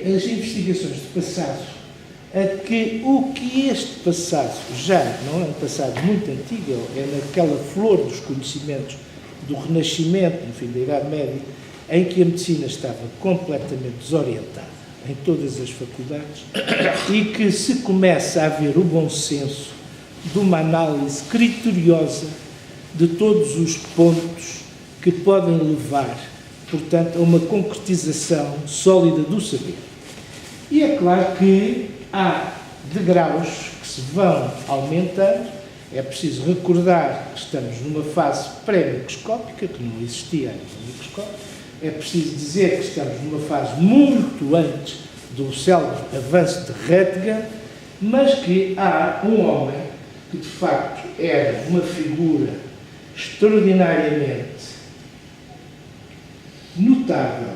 as investigações do passado, a que o que este passado já não é um passado muito antigo, é naquela flor dos conhecimentos do Renascimento, no fim da Idade Média, em que a medicina estava completamente desorientada em todas as faculdades e que se começa a ver o bom senso de uma análise criteriosa de todos os pontos que podem levar, portanto, a uma concretização sólida do saber. E é claro que há degraus que se vão aumentando. É preciso recordar que estamos numa fase pré-microscópica, que não existia antes do microscópio. É preciso dizer que estamos numa fase muito antes do célebre avanço de Röntgen, mas que há um homem que, de facto, era uma figura extraordinariamente notável,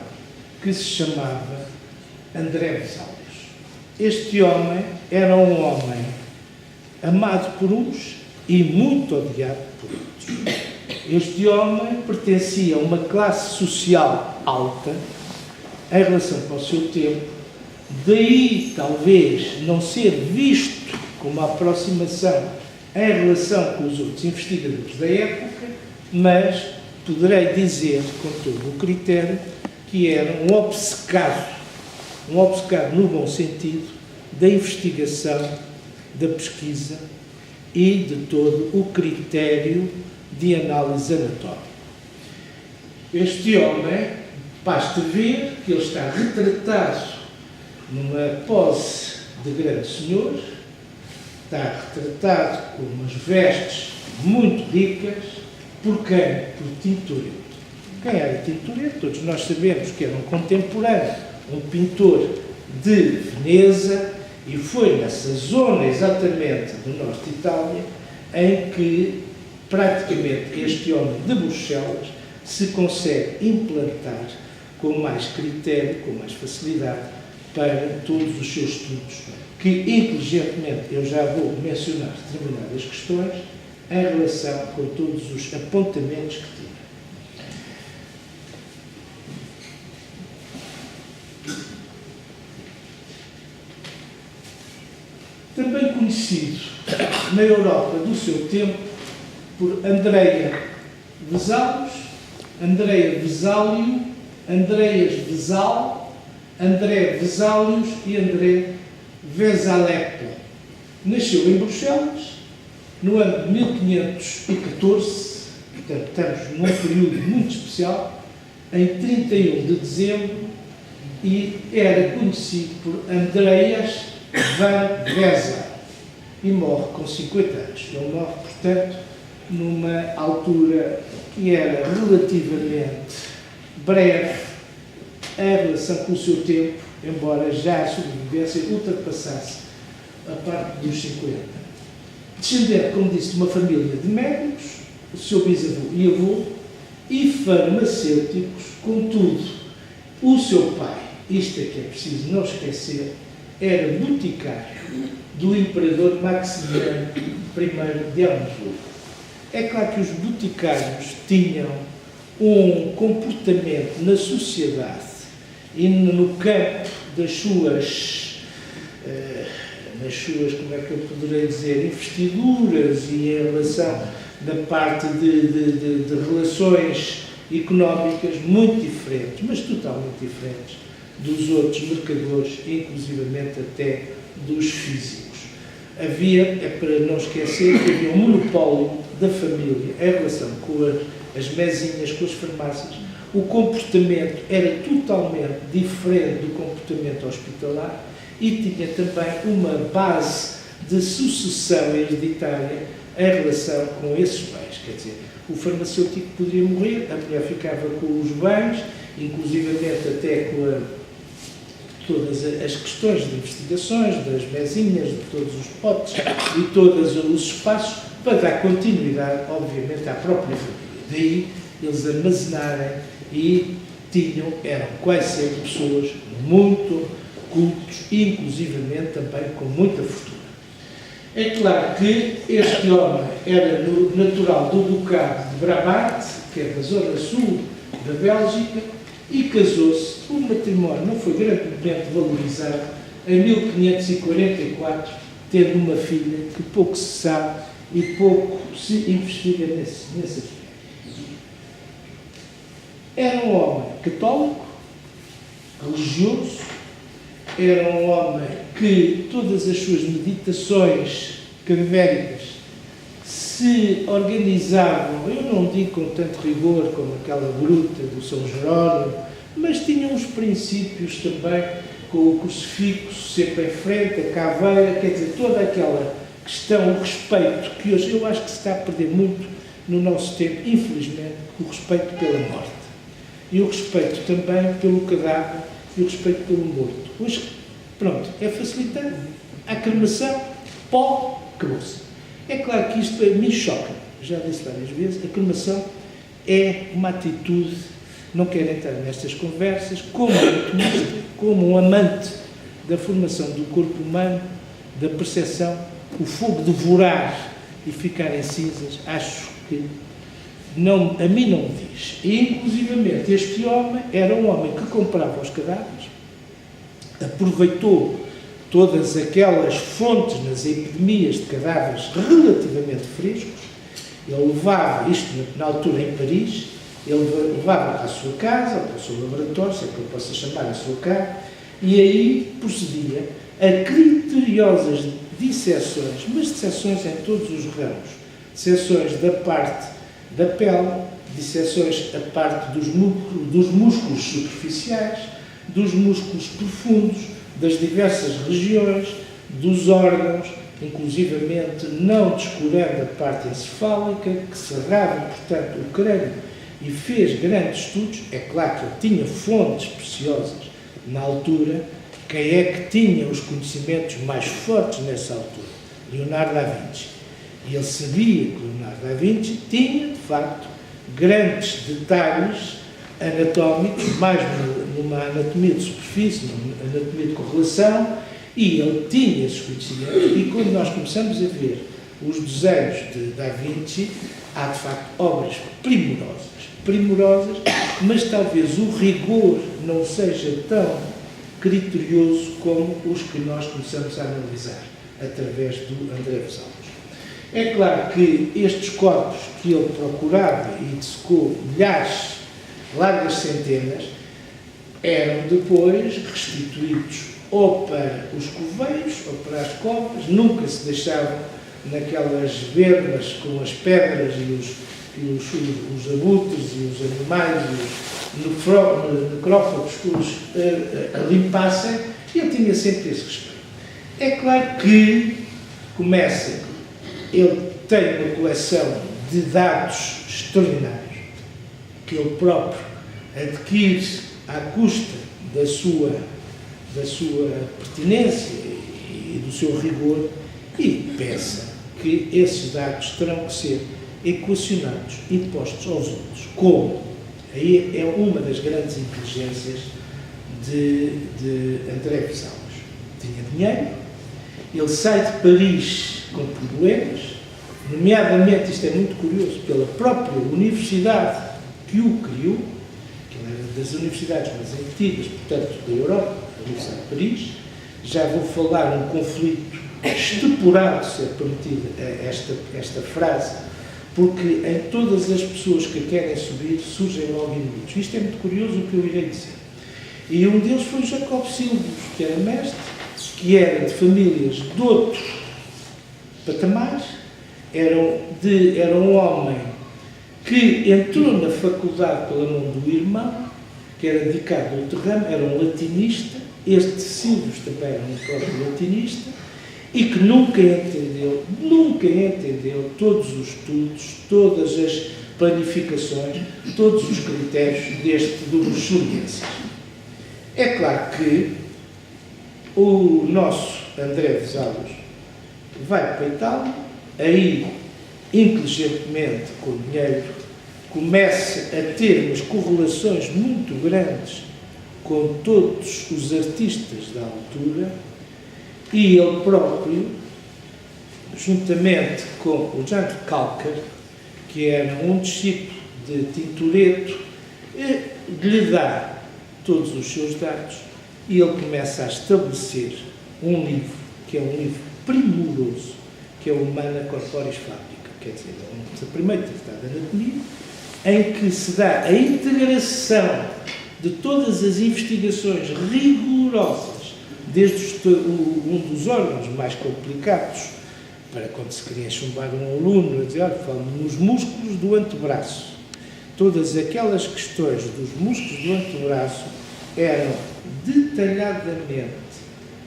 que se chamava André Vesalius. Este homem era um homem amado por uns e muito odiado por outros. Este homem pertencia a uma classe social alta em relação ao seu tempo, daí talvez não ser visto com uma aproximação em relação com os outros investigadores da época, mas poderei dizer com todo o critério que era um obcecado no bom sentido da investigação, da pesquisa e de todo o critério de análise anatómica. Este homem, basta ver que ele está retratado numa pose de grande senhor, está retratado com umas vestes muito ricas. Por quem? Por Tintoretto. Quem era Tintoretto? Todos nós sabemos que era um contemporâneo, um pintor de Veneza, e foi nessa zona exatamente do norte de Itália em que praticamente este homem de Bruxelas se consegue implantar com mais critério, com mais facilidade para todos os seus estudos, que inteligentemente eu já vou mencionar determinadas questões em relação com todos os apontamentos que tinha. Também conhecido na Europa do seu tempo por Andrea Vesalius, Andrea Vesalio, Andreas Vesal, André Vesalius e André Vesaleppo. Nasceu em Bruxelas no ano de 1514, portanto estamos num período muito especial, em 31 de dezembro, e era conhecido por Andreas van Wezel e morre com 50 anos. Ele morre, portanto, numa altura que era relativamente breve em relação com o seu tempo, embora já a sobrevivência ultrapassasse a parte dos 50. Descendente, como disse, de uma família de médicos, o seu bisavô e avô, e farmacêuticos. Contudo, o seu pai, isto é que é preciso não esquecer, era boticário do imperador Maximiano I de Habsburgo. É claro que os boticários tinham um comportamento na sociedade e no campo das suas, como é que eu poderei dizer, investiduras e em relação da parte de relações económicas muito diferentes, mas totalmente diferentes dos outros mercadores, inclusivamente até dos físicos. Havia, é para não esquecer, que havia um monopólio da família em relação com as mesinhas, com as farmácias. O comportamento era totalmente diferente do comportamento hospitalar e tinha também uma base de sucessão hereditária em relação com esses bens. Quer dizer, o farmacêutico poderia morrer, a mulher ficava com os bens, inclusivamente até com todas as questões de investigações, das mesinhas, de todos os potes e todos os espaços, para dar continuidade, obviamente, à própria família. Daí eles armazenarem e eram quase sempre pessoas muito cultos e, inclusivamente, também com muita fortuna. É claro que este homem era natural do Ducado de Brabante, que é da zona sul da Bélgica, e casou-se o matrimónio não foi grandemente valorizado em 1544, tendo uma filha que pouco se sabe e pouco se investiga nesse aspecto. Era um homem católico, religioso, era um homem que todas as suas meditações cadavéricas se organizavam, eu não digo com tanto rigor como aquela gruta do São Jerónimo, mas tinham uns princípios também, com o crucifixo sempre em frente, a caveira, quer dizer, toda aquela questão, o respeito, que hoje eu acho que se está a perder muito no nosso tempo, infelizmente, o respeito pela morte. E o respeito também pelo cadáver e o respeito pelo morto. Hoje, pronto, é facilitado. A cremação, pó, acabou-se. É claro que isto a mim choca, já disse várias vezes, a cremação é uma atitude, não quero entrar nestas conversas, como anatomista, como um amante da formação do corpo humano, da percepção, o fogo devorar e ficar em cinzas, acho que não, a mim não me diz. E, inclusivamente, este homem era um homem que comprava os cadáveres, aproveitou todas aquelas fontes nas epidemias de cadáveres relativamente frescos, ele levava, isto na altura em Paris, ele levava para a sua casa, para o seu laboratório, se é que eu possa chamar a sua casa, e aí procedia a criteriosas disseções, mas disseções em todos os ramos, disseções da parte da pele, disseções a parte dos músculos superficiais, dos músculos profundos, das diversas regiões, dos órgãos, inclusivamente não descurando a parte encefálica, que cerrava, portanto, o crânio e fez grandes estudos. É claro que ele tinha fontes preciosas na altura. Quem é que tinha os conhecimentos mais fortes nessa altura? Leonardo da Vinci. E ele sabia que Leonardo da Vinci tinha, de facto, grandes detalhes anatómicos, mais numa anatomia de superfície, numa anatomia de correlação, e ele tinha esses conhecimentos, e quando nós começamos a ver os desenhos de Da Vinci, há de facto obras primorosas, mas talvez o rigor não seja tão criterioso como os que nós começamos a analisar através do André Vesalvos. É claro que estes corpos que ele procurava e dissecou milhares, largas centenas, eram depois restituídos ou para os coveiros ou para as covas, nunca se deixavam naquelas bermas com as pedras e os abutres e os animais e os necrófagos que os limpassem, e ele tinha sempre esse respeito. É claro que ele tem uma coleção de dados extraordinários que ele próprio adquire à custa da sua pertinência e do seu rigor, e pensa que esses dados terão que ser equacionados e postos aos outros. Como? Aí é uma das grandes inteligências de André Vesalvos. Tinha dinheiro, ele sai de Paris com problemas, nomeadamente, isto é muito curioso, pela própria universidade que o criou, que era das universidades mais antigas, portanto, da Europa, a Universidade de Paris. Já vou falar um conflito extemporado, se é permitida esta frase, porque em todas as pessoas que querem subir, surgem logo inimigos. Isto é muito curioso o que eu irei dizer. E um deles foi Jacob Silvius, que era mestre, que era de famílias de outros patamares, era um homem que entrou na faculdade pela mão do irmão, que era dedicado ao outro ramo, era um latinista. Este Silvius também era um próprio latinista, e que nunca entendeu todos os estudos, todas as planificações, todos os critérios deste do Luxurienses. É claro que o nosso André Vesalvos vai para a Itália, aí, inteligentemente, com dinheiro, começa a ter umas correlações muito grandes com todos os artistas da altura, e ele próprio, juntamente com o Jean de Calcar, que era um discípulo de Tintoretto, lhe dá todos os seus dados, e ele começa a estabelecer um livro, que é um livro primoroso, que é o Humana Corporis Fabrica, quer dizer, é o primeiro tratado de anatomia, em que se dá a integração de todas as investigações rigorosas, desde um dos órgãos mais complicados, para quando se queria chumbar um aluno, a dizer, olha, fala-me nos músculos do antebraço. Todas aquelas questões dos músculos do antebraço eram detalhadamente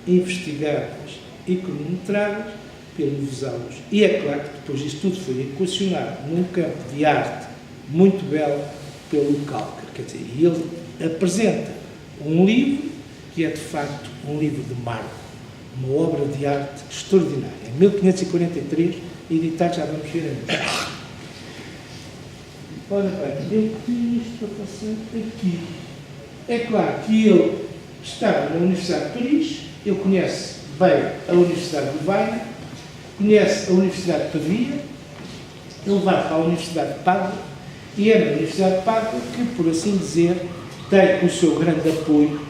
investigadas e cronometradas pelo Vesalius. E é claro que depois isto tudo foi equacionado num campo de arte muito belo pelo Calcar. Quer dizer, e ele apresenta um livro que é de facto um livro de marco, uma obra de arte extraordinária. Em 1543, editado, já vamos ver ainda. Ora bem, eu tinha isto para passar aqui. É claro que ele estava na Universidade de Paris, ele conhece bem a Universidade de Weimar, conhece a Universidade de Pavia, ele vai para a Universidade de Pádua, e é na Universidade de Pádua que, por assim dizer, tem o seu grande apoio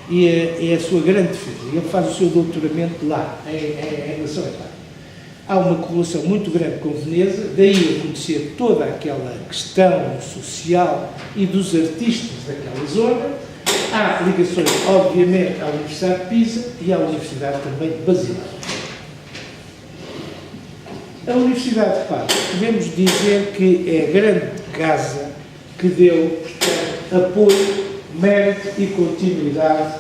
e é a sua grande defesa. Ele faz o seu doutoramento lá, em relação a Pádua. Há uma correlação muito grande com Veneza, daí a conhecer toda aquela questão social e dos artistas daquela zona. Há ligações, obviamente, à Universidade de Pisa e à Universidade também de Basileia. A Universidade de Pádua, podemos dizer que é a grande casa que deu, portanto, apoio, mérito e continuidade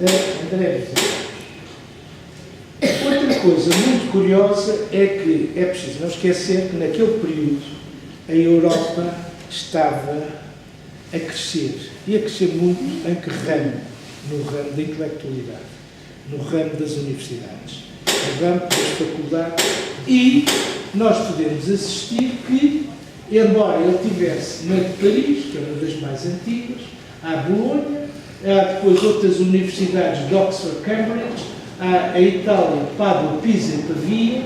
a André Vesalius. Outra coisa muito curiosa é que é preciso não esquecer que naquele período a Europa estava a crescer, e a crescer muito em que ramo? No ramo da intelectualidade, no ramo das universidades, no ramo das faculdades, e nós podemos assistir que, embora ele tivesse na de Paris, que é uma das mais antigas, há Bolonha, há depois outras universidades de Oxford, Cambridge, há a Itália, Pádua, Pisa e Pavia.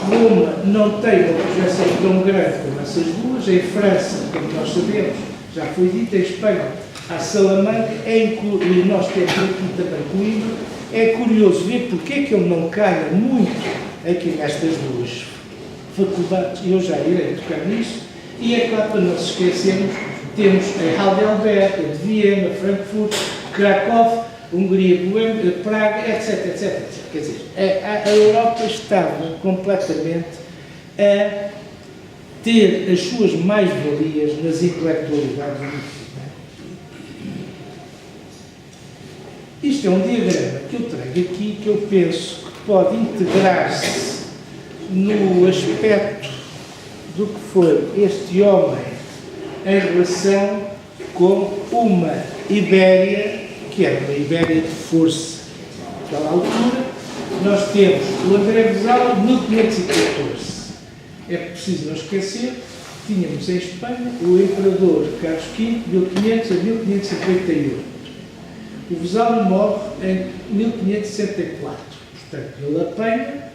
Roma não tem uma projeção tão grande como essas duas. Em França, como nós sabemos, já foi dito, em Espanha há Salamanca, e nós temos aqui também Coimbra. É curioso ver porque é que ele não calha muito aqui nestas duas faculdades, e eu já irei tocar nisso. E é claro, para não se esquecermos, temos a Heidelberg, a de Viena, Frankfurt, Krakow, Hungria, Boêmia, Praga, etc, etc, etc. Quer dizer, a Europa estava completamente a ter as suas mais-valias nas intelectualidades universitárias. Isto é um diagrama que eu trago aqui, que eu penso que pode integrar-se no aspecto do que foi este homem em relação com uma Ibéria, que era uma Ibéria de força. Naquela altura, nós temos o André Vesalius de 1514. É preciso não esquecer que tínhamos em Espanha o imperador Carlos V, de 1500 a 1558. O Vesalius morre em 1564. Portanto, ele apanha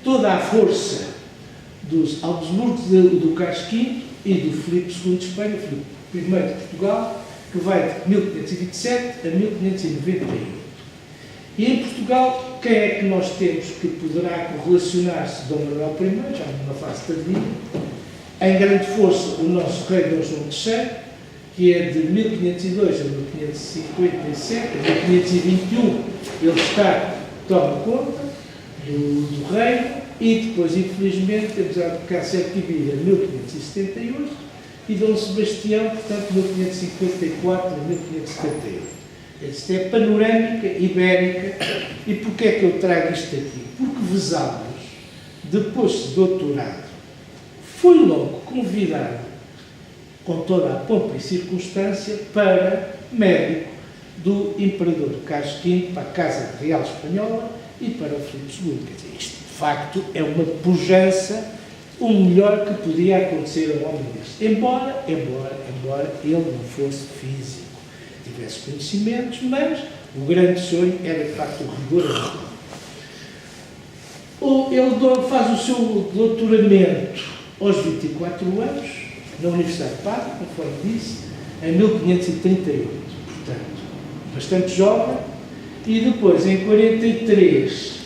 toda a força dos Habsburgos, do Carlos V e do Filipe II de Espanha, Filipe I de Portugal, que vai de 1527 a 1598. E em Portugal, quem é que nós temos que poderá correlacionar-se? Dom Manuel I, já numa fase tardia. Em grande força, o nosso rei Dom João III, que é de 1502 a 1557, a 1521, ele toma conta do reino, e depois, infelizmente, temos a Cássio Quibir em 1578 e Dom Sebastião, portanto, 1554 a 1578. Isto é panorâmica ibérica. E porquê é que eu trago isto aqui? Porque Vesalius, depois de doutorado, foi logo convidado, com toda a pompa e circunstância, para médico do imperador Carlos V, para a Casa Real Espanhola e para o Filipe II. Quer dizer, isto, de facto, é uma pujança, o melhor que podia acontecer a um homem deste. Embora ele não fosse físico, tivesse conhecimentos, mas o grande sonho era, de facto, o rigor. Ele faz o seu doutoramento aos 24 anos, na Universidade de Pádua, conforme disse, em 1538. portanto, bastante jovem, e depois, em 43,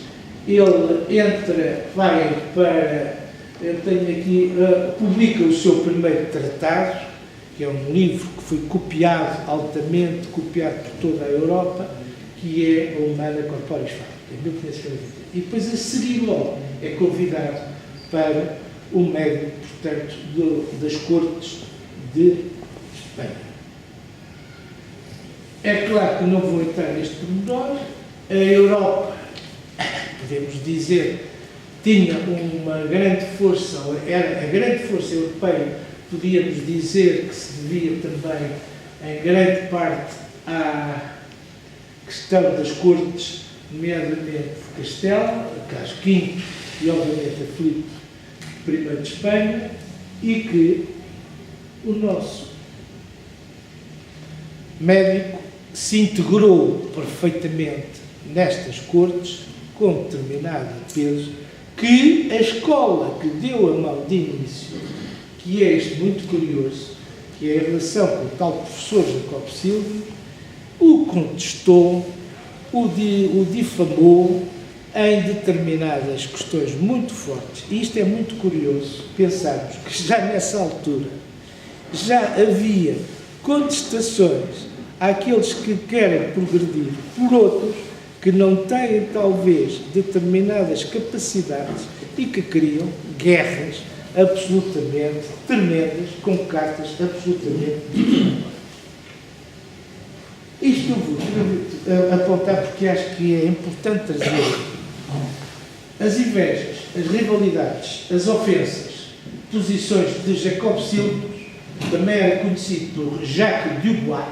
ele vai para, eu tenho aqui, publica o seu primeiro tratado, que é um livro que foi copiado, altamente copiado por toda a Europa, que é o Humana Corporis Fabri, em 1543. E depois, a seguir logo, é convidado para o médico, portanto, das cortes de Espanha. É claro que não vou entrar neste pormenor. A Europa, podemos dizer, tinha uma grande força, era a grande força europeia, podíamos dizer que se devia também, em grande parte, à questão das cortes, nomeadamente de Castela, Carlos V e, obviamente, a Filipe I de Espanha, e que o nosso médico se integrou perfeitamente nestas cortes, com determinado peso, que a escola que deu a mão de início, que é este muito curioso, que é a relação com o tal professor Jacob Silvio, o contestou, o difamou em determinadas questões muito fortes. E isto é muito curioso, pensarmos que já nessa altura já havia contestações àqueles que querem progredir por outros que não têm, talvez, determinadas capacidades e que criam guerras absolutamente tremendas, com cartas absolutamente diferentes. Isto eu vou apontar porque acho que é importante trazer as invejas, as rivalidades, as ofensas, posições de Jacob Silvio, também era conhecido por Jacques Dubois,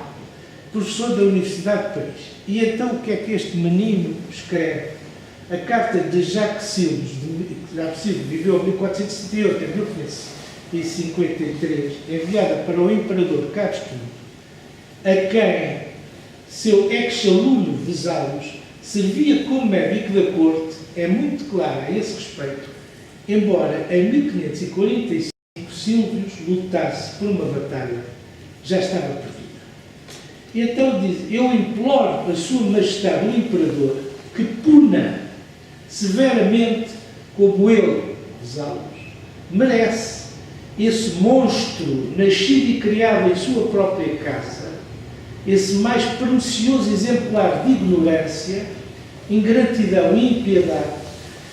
professor da Universidade de Paris. E então o que é que este menino escreve? A carta de Jacques Silvio, viveu em 1478 a 1553, enviada para o imperador Carlos V, a quem seu ex-aluno Vesalhos servia como médico da corte, é muito claro a esse respeito, embora em 1545 Silvios lutasse por uma batalha, já estava perdida. E então diz: eu imploro a sua majestade, o imperador, que puna severamente como ele, Vesalhos, merece esse monstro nascido e criado em sua própria casa, esse mais pernicioso exemplar de ignorância, ingratidão e impiedade,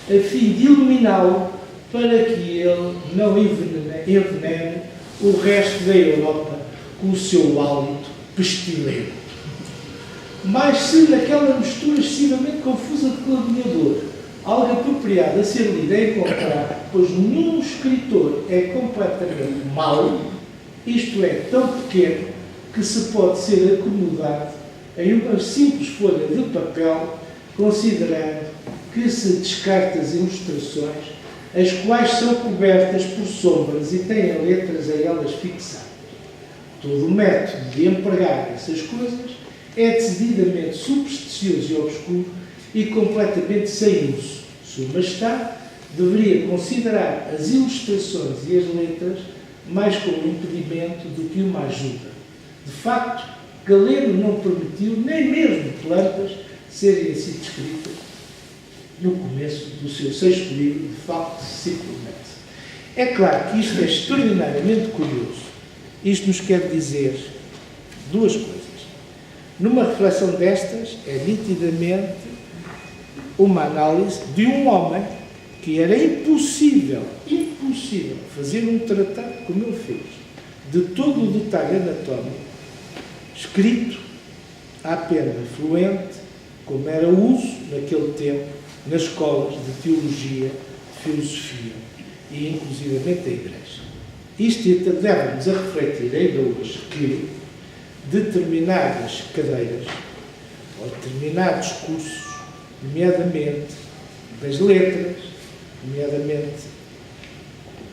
a fim de eliminá-lo para que ele não envenene o resto da Europa com o seu hálito pestilento. Mas se naquela mistura excessivamente confusa de caluniador, algo apropriado a ser lido e encontrado, pois nenhum escritor é completamente mau, isto é, tão pequeno, que se pode ser acomodado em uma simples folha de papel, considerando que se descarta as ilustrações, as quais são cobertas por sombras e têm letras a elas fixadas. Todo o método de empregar essas coisas é decididamente supersticioso e obscuro e completamente sem uso. Sua Majestade deveria considerar as ilustrações e as letras mais como um impedimento do que uma ajuda. De facto, Galeno não permitiu nem mesmo plantas serem assim descritas no começo do seu sexto livro, de facto, simplesmente. É claro que isto é extraordinariamente curioso. Isto nos quer dizer duas coisas. Numa reflexão destas, é nitidamente uma análise de um homem que era impossível fazer um tratado como ele fez, de todo o detalhe anatómico, escrito à pena fluente, como era o uso naquele tempo nas escolas de teologia, de filosofia e inclusivamente da Igreja. Isto leva-nos a refletir ainda hoje que determinadas cadeiras ou determinados cursos, nomeadamente das letras, nomeadamente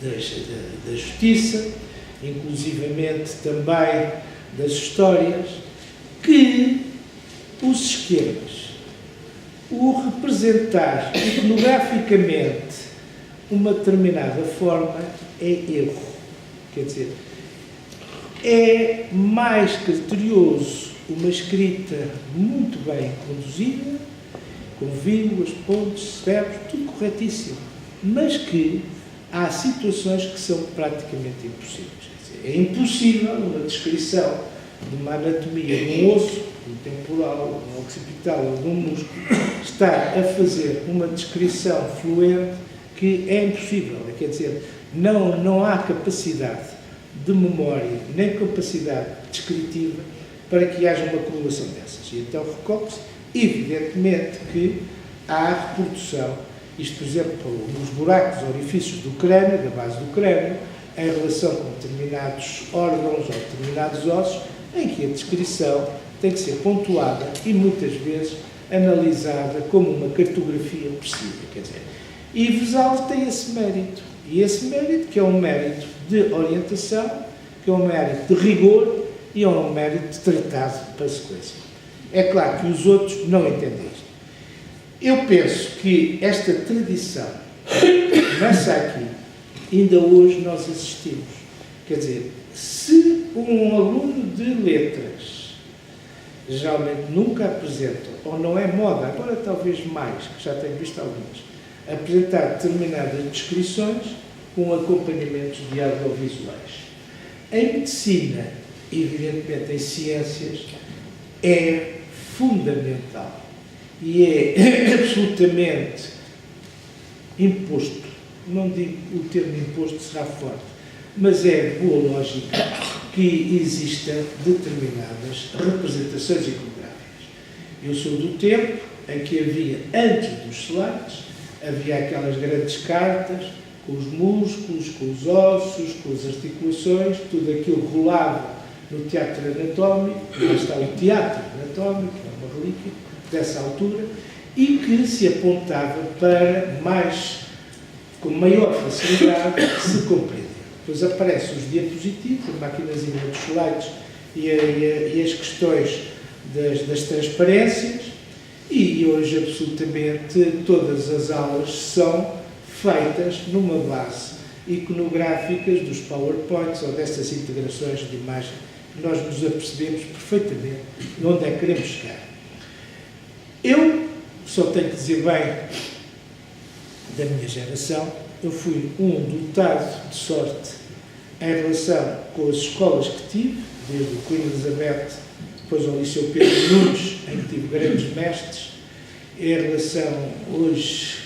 da justiça, inclusivamente também das histórias, que os esquemas, o representar iconograficamente uma determinada forma é erro. Quer dizer, é mais criterioso uma escrita muito bem conduzida, com vírgulas, pontos, verbos, tudo corretíssimo, mas que há situações que são praticamente impossíveis. É impossível uma descrição de uma anatomia de um osso, de um temporal, de um occipital ou de um músculo, estar a fazer uma descrição fluente que é impossível. Quer dizer, não há capacidade de memória, nem capacidade descritiva para que haja uma correlação dessas. E então recorre-se, evidentemente, que há reprodução, isto, por exemplo, nos buracos, orifícios do crânio, da base do crânio, em relação com determinados órgãos ou determinados ossos, em que a descrição tem que ser pontuada e, muitas vezes, analisada como uma cartografia precisa. Quer dizer, e Vesalvo tem esse mérito. E esse mérito, que é um mérito de orientação, que é um mérito de rigor e é um mérito de tratado para a sequência. É claro que os outros não entendem isto. Eu penso que esta tradição começa aqui. Ainda hoje nós assistimos. Quer dizer, se um aluno de letras geralmente nunca apresenta, ou não é moda, agora talvez mais, que já tenho visto algumas, apresentar determinadas descrições com acompanhamentos de audiovisuais. Em medicina, evidentemente em ciências, é fundamental e é absolutamente imposto. Não digo o termo imposto será forte, mas é boa lógica que existam determinadas representações iconográficas. Eu sou do tempo em que havia, antes dos slides, havia aquelas grandes cartas com os músculos, com os ossos, com as articulações, tudo aquilo rolava no teatro anatómico, lá está o teatro anatómico, é uma relíquia dessa altura, e que se apontava para com maior facilidade se compreender. Depois aparecem os diapositivos, a maquinazinha dos slides e as questões das transparências, e hoje absolutamente todas as aulas são feitas numa base iconográficas dos PowerPoints ou destas integrações de imagem que nós nos apercebemos perfeitamente de onde é que queremos chegar. Eu só tenho que dizer bem da minha geração, eu fui um dotado de sorte em relação com as escolas que tive, desde o Queen Elizabeth, depois ao Liceu Pedro Nunes, em que tive grandes mestres, em relação hoje,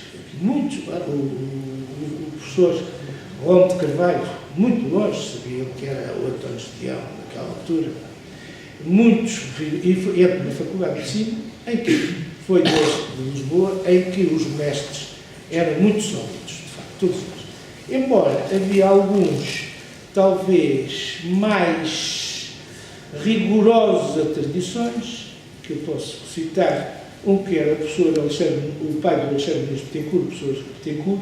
muitos, o professor Ron de Carvalho, muito longe, sabia que era o António Estião, naquela altura, muitos, e na Faculdade de Medicina, em que foi desde Lisboa, em que os mestres eram muito sólidos, de facto, todos eles. Embora havia alguns, talvez, mais rigorosos a tradições, que eu posso citar, um que era o pai do Alexandre Nunes Betancourt, o professor Betancourt,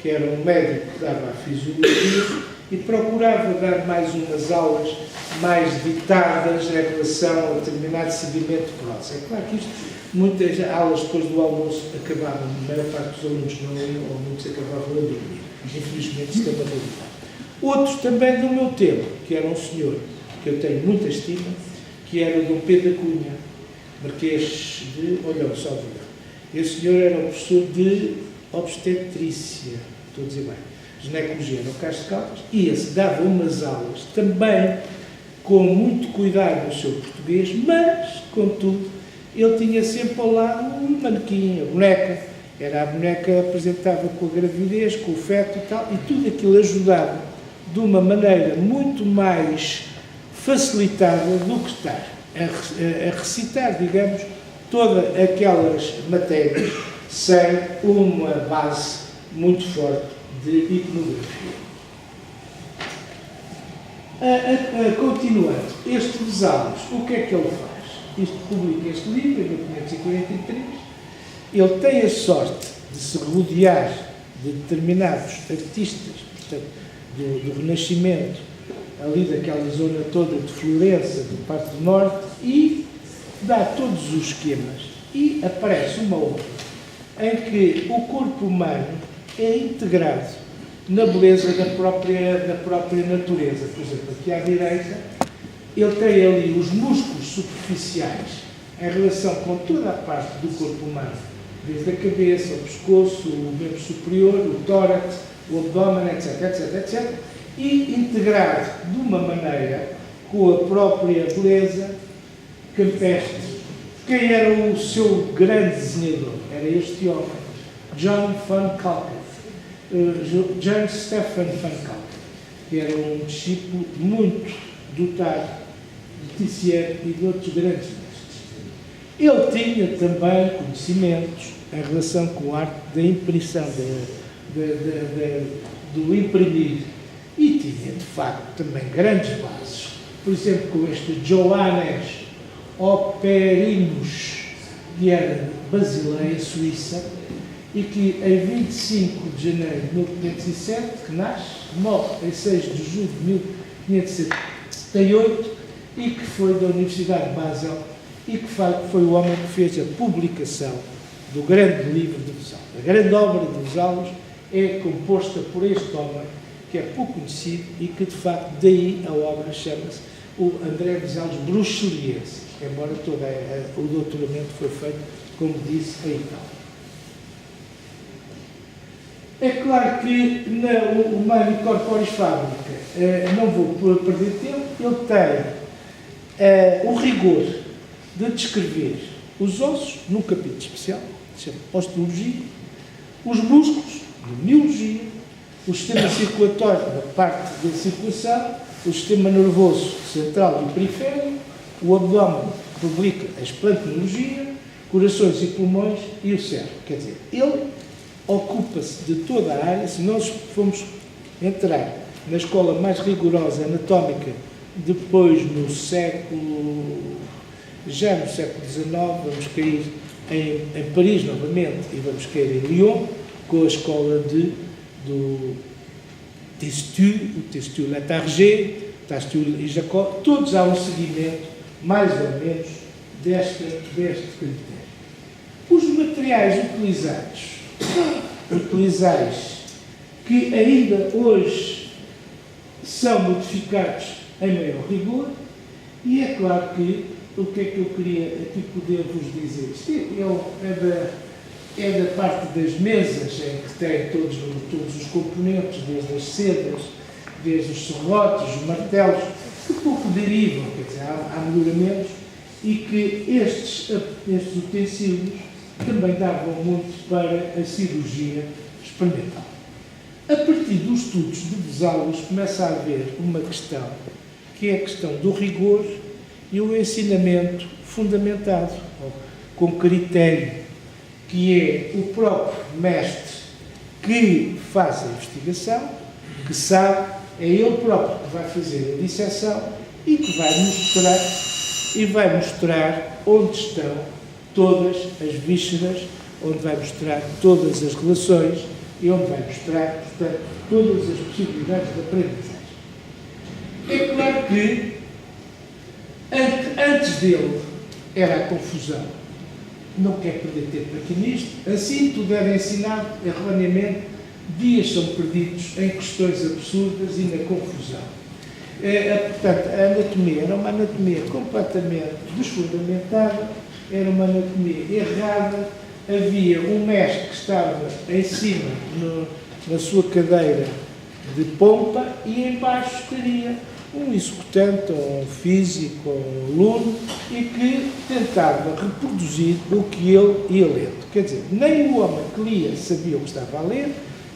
que era um médico que dava a fisiologia e procurava dar mais umas aulas mais ditadas em relação a determinado segmento de prótese. É claro que isto, muitas aulas depois do almoço acabavam, a maior parte dos alunos não iam, ou muitos acabavam a dormir. Infelizmente, isto é uma realidade. Outros também do meu tempo, que era um senhor, que eu tenho muita estima, que era o Dom Pedro da Cunha, Marquês de Olhão, Salvador. Esse senhor era um professor de obstetrícia, estou a dizer bem, ginecologia no Castro de Caldas, e esse dava umas aulas também com muito cuidado no seu português, mas, contudo, ele tinha sempre ao lado um manequim, a boneca. Era a boneca que apresentava com a gravidez, com o feto e tal, e tudo aquilo ajudava de uma maneira muito mais facilitada do que estar a recitar, digamos, todas aquelas matérias sem uma base muito forte de iconografia. Continuando, este Vesalvos, o que é que ele faz? Isto publica este livro, em 1543. Ele tem a sorte de se rodear de determinados artistas, portanto, do Renascimento, ali daquela zona toda de Florença, de parte do norte, e dá todos os esquemas. E aparece uma obra em que o corpo humano é integrado na beleza da própria natureza. Por exemplo, aqui à direita ele tem ali os músculos superficiais em relação com toda a parte do corpo humano, desde a cabeça, o pescoço, o membro superior, o tórax, o abdômen, etc, etc, etc, e integrado de uma maneira com a própria beleza campestre. Quem era o seu grande desenhador? Era este homem, John van Calkett, John Stephen van Calkett, que era um discípulo muito dotado de Titier e de outros grandes mestres. Ele tinha também conhecimentos em relação com a arte da impressão, do imprimir, e tinha, de facto, também grandes bases. Por exemplo, com este Johannes Operinus, que era de Basileia, Suíça, e que em 25 de janeiro de 1507, que nasce, morre em 6 de julho de 1578, e que foi da Universidade de Basel, e que foi o homem que fez a publicação do grande livro de Vesalius. A grande obra de Vesalius é composta por este homem, que é pouco conhecido e que, de facto, daí a obra chama-se o André Vesalius Bruxeliensis, embora todo o doutoramento foi feito, como disse, em Itália. É claro que o Humani Corporis Fabrica, não vou perder tempo, ele tem o rigor de descrever os ossos num capítulo especial, que se chama Osteologia, os músculos, de Miologia, o sistema circulatório, da parte da circulação, o sistema nervoso central e periférico, o abdômen, publica a esplantenologia, corações e pulmões e o cérebro. Quer dizer, ele ocupa-se de toda a área. Se nós formos entrar na escola mais rigorosa anatómica, depois no século XIX, vamos cair em Paris novamente e vamos cair em Lyon, com a escola do Testu, o Testu Latarjet, Testu e Jacob, todos há um seguimento, mais ou menos, deste critério. Os materiais utilizados, que ainda hoje são modificados em maior rigor, e é claro que o que é que eu queria aqui poder vos dizer? Isto é da parte das mesas, em que tem todos os componentes, desde as sedas, desde os serrotes, os martelos, que pouco derivam, quer dizer, há melhoramentos, e que estes utensílios também davam muito para a cirurgia experimental. A partir dos estudos de Vesalius começa a haver uma questão, que é a questão do rigor e o ensinamento fundamentado, com critério, que é o próprio mestre que faz a investigação, que sabe, é ele próprio que vai fazer a disseção e que vai mostrar onde estão todas as vísceras, onde vai mostrar todas as relações e onde vai mostrar, portanto, todas as possibilidades de aprendizagem. É claro que antes dele era a confusão. Não quer perder tempo aqui nisto. Assim, tudo era ensinado erroneamente. Dias são perdidos em questões absurdas e na confusão. Portanto, a anatomia era uma anatomia completamente desfundamentada, era uma anatomia errada. Havia um mestre que estava em cima, na sua cadeira de pompa, e em baixo estaria um executante, ou um físico, ou um aluno, e que tentava reproduzir o que ele ia lendo. Quer dizer, nem o homem que lia sabia o que estava a ler,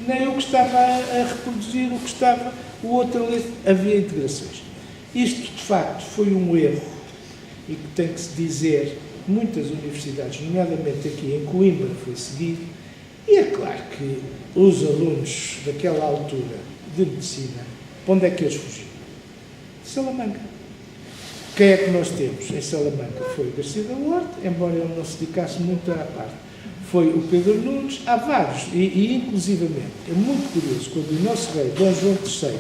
nem o que estava a reproduzir o que estava o outro a ler. Havia integrações. Isto, de facto, foi um erro, e que tem que se dizer, muitas universidades, nomeadamente aqui em Coimbra, foi seguido, e é claro que os alunos daquela altura de medicina, para onde é que eles fugiam? Salamanca. Quem é que nós temos em Salamanca? Foi o Garcia da Horta, embora ele não se dedicasse muito à parte. Foi o Pedro Nunes, há vários, e inclusivamente, é muito curioso, quando o nosso rei, Dom João III,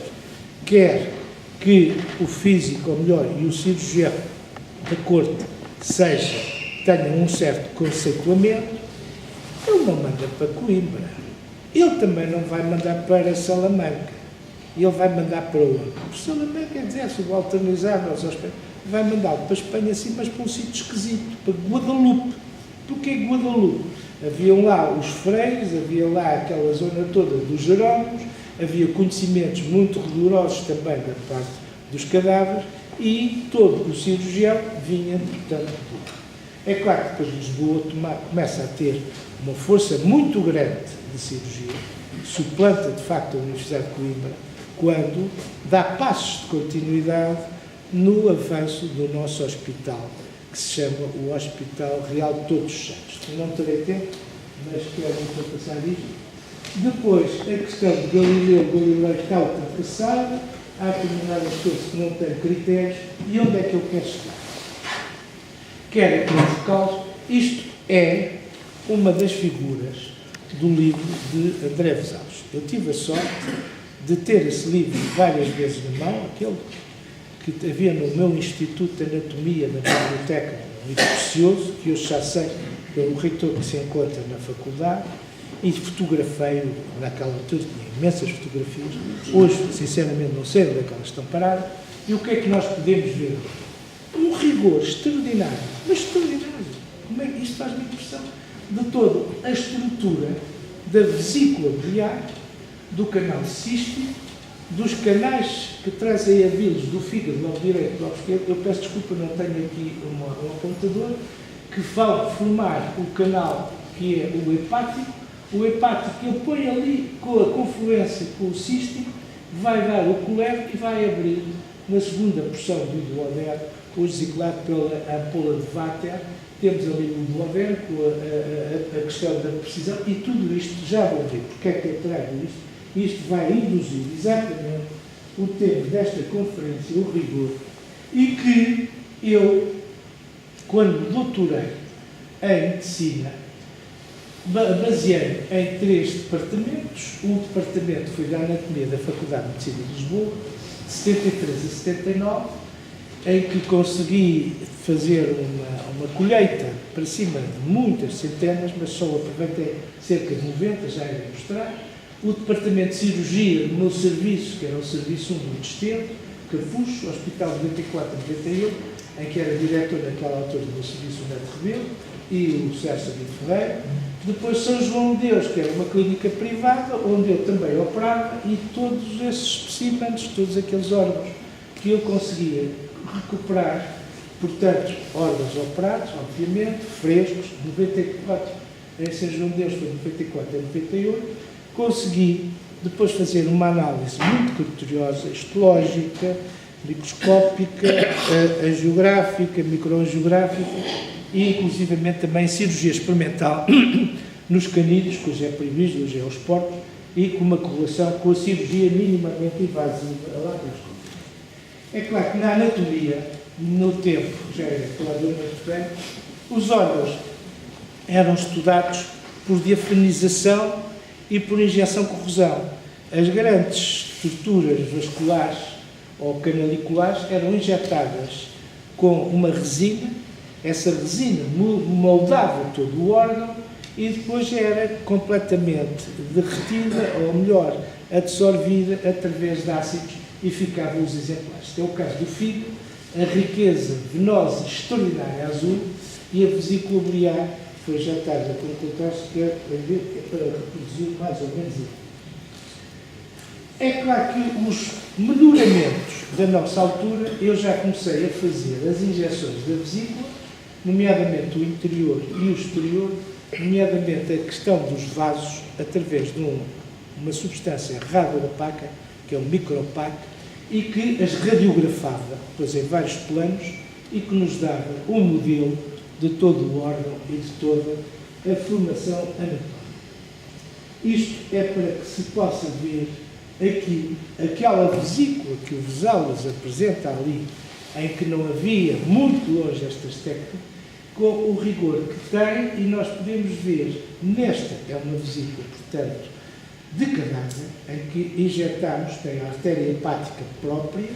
quer que o físico, ou melhor, e o cirurgião da corte tenham um certo conceituamento, ele não manda para Coimbra. Ele também não vai mandar para Salamanca. Ele vai mandar para onde? Para Salamanca, quer dizer, subalternizar aos hospitais. vai mandá-lo para a Espanha, assim, mas para um sítio esquisito, para Guadalupe. Porquê Guadalupe? Haviam lá os freios, havia lá aquela zona toda dos Jerónimos, havia conhecimentos muito rigorosos também da parte dos cadáveres e todo o cirurgião vinha, portanto, é claro que depois Lisboa começa a ter uma força muito grande de cirurgia, suplanta de facto a Universidade de Coimbra, quando dá passos de continuidade no avanço do nosso hospital, que se chama o Hospital Real de Todos os Santos. Não terei tempo, mas quero muito passar isto. Depois, a questão de Galileu está ultrapassada, há determinadas coisas que não têm critérios, e onde é que eu quero chegar? Quero aqui locais. Isto é uma das figuras do livro de André Vesalhos. Eu tive a sorte de ter esse livro várias vezes na mão, aquele que havia no meu Instituto de Anatomia, na biblioteca, um livro precioso, que eu já sei pelo reitor que se encontra na faculdade, e fotografei-o naquela altura, tinha imensas fotografias. Hoje, sinceramente, não sei onde é que elas estão paradas. E o que é que nós podemos ver? Um rigor extraordinário, mas extraordinário. Como é que isto faz-me impressão? De toda a estrutura da vesícula biliar, do canal cístico, dos canais que trazem a bilis do fígado, lobo direito, lobo esquerdo. Eu peço desculpa, não tenho aqui um apontador, que vão formar o canal que é o hepático. O hepático que ele põe ali com a confluência com o cístico, vai dar o colete e vai abrir na segunda porção do duodeno, hoje desicolado pela ampola de Vater. Temos ali o duodeno com a questão da precisão, e tudo isto, já vou ver porque é que eu trago isto. Isto vai induzir exatamente o tema desta conferência, o rigor, e que eu, quando doutorei em medicina, baseei em 3 departamentos. Um departamento foi da Anatomia da Faculdade de Medicina de Lisboa, de 73 a 79, em que consegui fazer uma colheita para cima de muitas centenas, mas só aproveitei cerca de 90, já irei mostrar. O departamento de cirurgia do meu serviço, que era o serviço 1 do Destento, Capucho, Hospital de 94 a 98, em que era diretor naquela altura do meu serviço, o Neto Rebelo, e o Sérgio Sabino Ferreira. Depois São João de Deus, que era uma clínica privada, onde eu também operava, e todos esses especímenes, todos aqueles órgãos que eu conseguia recuperar, portanto, órgãos operados, obviamente, frescos, 94 em São João de Deus, foi 94 a 98, consegui depois fazer uma análise muito criteriosa, histológica, microscópica, angiográfica, microangiográfica, e inclusivamente também cirurgia experimental nos canídeos, que hoje é proibido, hoje é os porcos, e com uma correlação com a cirurgia minimamente invasiva. É claro que na anatomia, no tempo, já era falado muito bem, os órgãos eram estudados por diafanização e por injeção-corrosão. As grandes estruturas vasculares ou canaliculares eram injetadas com uma resina. Essa resina moldava todo o órgão e depois era completamente derretida, ou melhor, absorvida através de ácidos, e ficavam os exemplares. Este é o caso do fígado, a riqueza venosa extraordinária azul, e a vesícula biliar foi injetada com o contraste para reproduzir mais ou menos isso. É claro que os melhoramentos da nossa altura, eu já comecei a fazer as injeções da vesícula, nomeadamente o interior e o exterior, nomeadamente a questão dos vasos, através de uma substância radiopaca, que é um micropac, e que as radiografava, depois em vários planos, e que nos dava um modelo de todo o órgão e de toda a formação anatómica. Isto é para que se possa ver aqui aquela vesícula que o Vesalhos apresenta ali, em que não havia muito longe estas técnicas, com o rigor que tem, e nós podemos ver, nesta é uma vesícula, portanto, de cadáver, em que injetamos, tem a artéria hepática própria,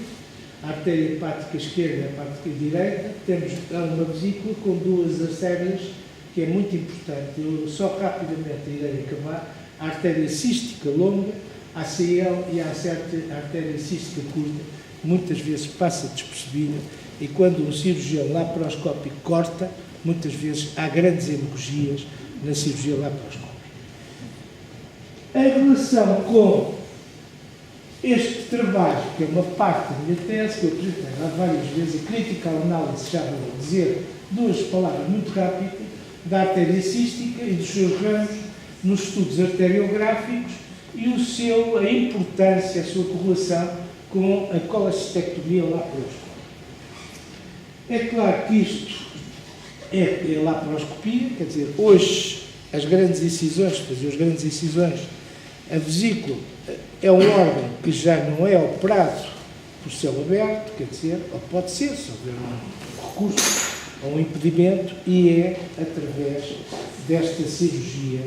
a artéria hepática esquerda e a hepática direita, temos uma vesícula com 2 artérias, que é muito importante, eu só rapidamente irei acabar, a artéria cística longa, a ACL, e a artéria cística curta, muitas vezes passa despercebida e quando um cirurgião laparoscópico corta, muitas vezes há grandes hemorragias na cirurgia laparoscópica. Em relação com este trabalho, que é uma parte da minha tese, que eu apresentei há várias vezes, a Critical Analysis, já vou dizer duas palavras muito rápidas, da artéria cística e dos seus ramos nos estudos arteriográficos e a importância, a sua correlação com a colestectomia laparoscópica. É claro que isto é laparoscopia, quer dizer, hoje as grandes incisões, fazer as grandes incisões, a vesícula é um órgão que já não é operado por céu aberto, quer dizer, ou pode ser, se houver um recurso ou um impedimento, e é através desta cirurgia,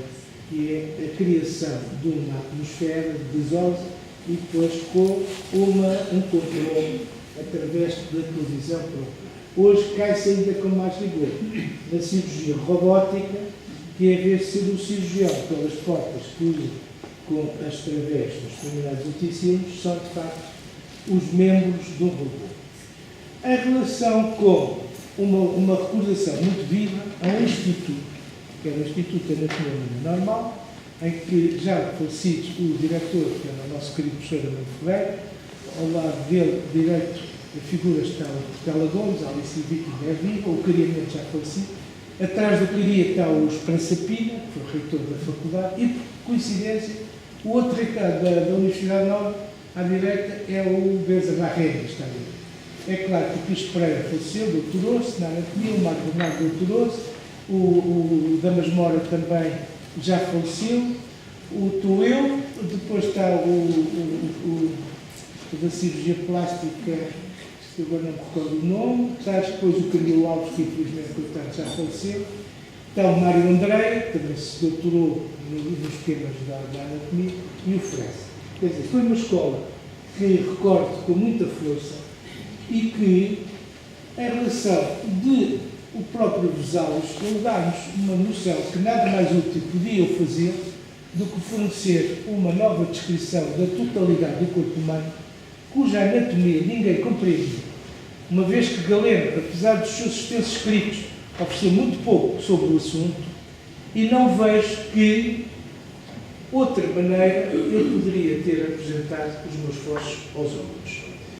que é a criação de uma atmosfera gasosa e depois com um controle através da televisão própria. Hoje cai-se ainda com mais rigor na cirurgia robótica, que é ver se o cirurgião, pelas portas que usa com as través dos extremidades utensílios, são de facto os membros do robô. Em relação com uma recordação muito viva a um instituto, que era o Instituto de Anatomia Normal, em que já falecidos o diretor, que era o nosso querido professor Armando Ferreira, ao lado dele, direito, a figura está o Portela Gomes, a Alice Viking é viva, o Cariamento já falecido, atrás do Caria está o Esperança Pina, que foi o reitor da faculdade, e, por coincidência, o outro reitor da Universidade Nova, à direita, é o Beza Barreira, está ali. É claro que o Cristo Pereira faleceu, doutorou-se na anatomia, o Marco Bernardo doutorou-se, o Damas Mora também já faleceu, estou eu, depois está o da cirurgia plástica, que agora não me recordo o nome, está depois o Camilo Alves, que infelizmente, portanto, já faleceu, está o Mário André, que também se doutorou nos esquemas da anatomia, e o Fresa. Quer dizer, foi uma escola que recordo com muita força e que, em relação de o próprio Vesalius, ele dá-nos uma noção que nada mais útil podiam fazer do que fornecer uma nova descrição da totalidade do corpo humano, cuja anatomia ninguém compreendia, uma vez que Galeno, apesar dos seus extensos escritos, ofereceu muito pouco sobre o assunto, e não vejo que outra maneira eu poderia ter apresentado os meus esforços aos alunos.